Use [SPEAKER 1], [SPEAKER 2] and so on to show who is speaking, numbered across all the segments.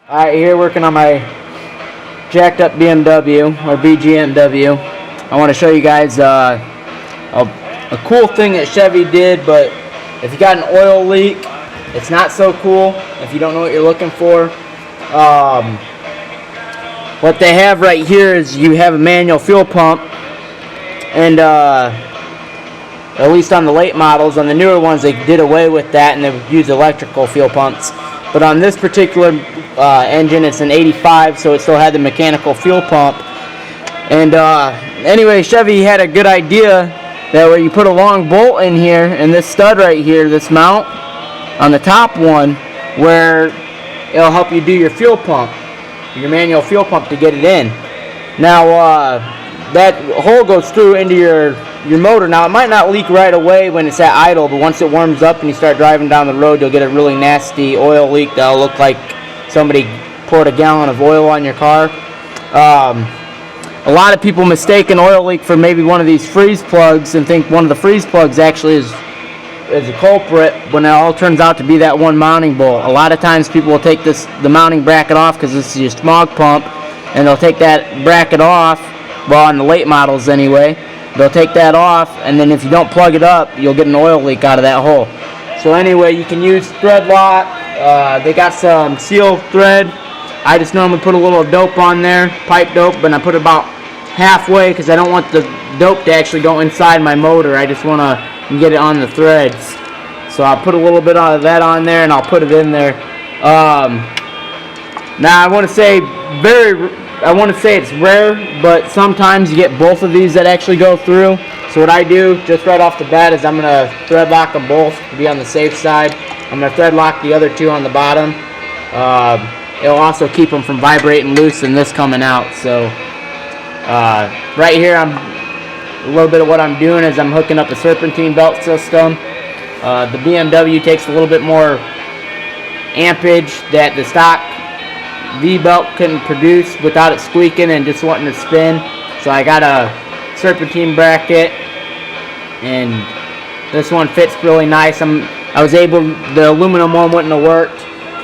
[SPEAKER 1] Alright, here working on my jacked up BMW or BGMW. I want to show you guys a cool thing that Chevy did, but if you got an oil leak, it's not so cool if you don't know what you're looking for. What they have right here is you have a manual fuel pump, and at least on the late models, on the newer ones they did away with that and they would use electrical fuel pumps. But on this particular engine, it's an 85, so it still had the mechanical fuel pump. And anyway, Chevy had a good idea that where you put a long bolt in here, and this stud right here, this mount on the top one, where it'll help you do your fuel pump, your manual fuel pump, to get it in. Now that hole goes through into your motor. Now it might not leak right away when it's at idle, but once it warms up and you start driving down the road, you'll get a really nasty oil leak that'll look like somebody poured a gallon of oil on your car. A lot of people mistake an oil leak for maybe one of these freeze plugs and think one of the freeze plugs actually is a culprit, when it all turns out to be that one mounting bolt. A lot of times people will take the mounting bracket off because this is your smog pump, and they'll take that bracket off, well, on the late models anyway. They'll take that off, and then if you don't plug it up, you'll get an oil leak out of that hole. So anyway, you can use thread lock. They got some seal thread. I just normally put a little dope on there, pipe dope, but I put it about halfway because I don't want the dope to actually go inside my motor. I just want to get it on the threads. So I'll put a little bit of that on there, and I'll put it in there. Now I want to say it's rare, but sometimes you get both of these that actually go through. So what I do just right off the bat is I'm going to thread lock them both to be on the safe side. I'm going to thread lock the other two on the bottom. It'll also keep them from vibrating loose and this coming out. So right here, a little bit of what I'm doing is I'm hooking up a serpentine belt system. The BMW takes a little bit more ampage that the stock V-belt couldn't produce without it squeaking and just wanting to spin. So I got a serpentine bracket, and this one fits really nice. The aluminum one wouldn't have worked.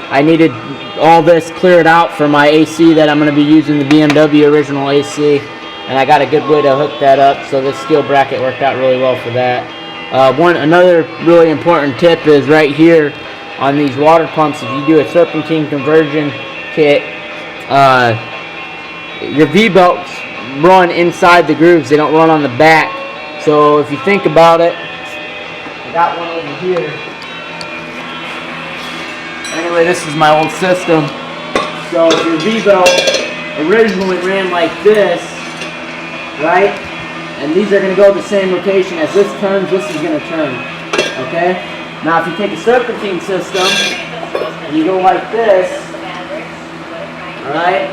[SPEAKER 1] I needed all this cleared out for my AC that I'm going to be using, the BMW original AC, and I got a good way to hook that up, so this steel bracket worked out really well for that. Another really important tip is right here on these water pumps. If you do a serpentine conversion kit, your V-belts run inside the grooves, they don't run on the back. So if you think about it, I got one over here. Anyway, this is my old system. So if your V-belt originally ran like this, right, and these are going to go the same location, as this turns, this is going to turn, okay? Now if you take a serpentine system and you go like this, alright,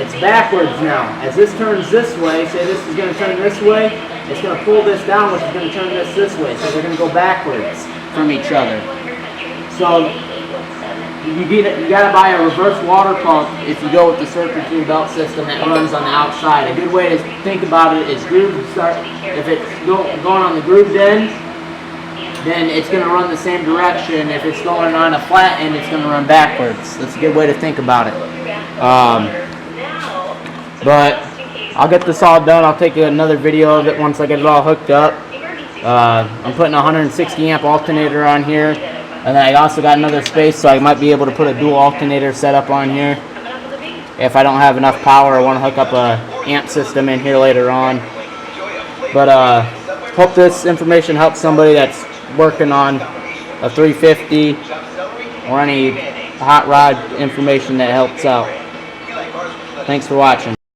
[SPEAKER 1] it's backwards now. As this turns this way, say this is going to turn this way, it's going to pull this down, which is going to turn this way. So they're going to go backwards from each other. So you got to buy a reverse water pump if you go with the serpentine belt system that runs on the outside. A good way to think about it is if it's going on the grooved end, then it's going to run the same direction. If it's going on a flat end, it's going to run backwards. That's a good way to think about it. But I'll get this all done. I'll take another video of it once I get it all hooked up. I'm putting a 160 amp alternator on here, and then I also got another space, so I might be able to put a dual alternator setup on here if I don't have enough power. I want to hook up a amp system in here later on. But hope this information helps somebody that's working on a 350 or any hot rod information that helps out. Thanks for watching.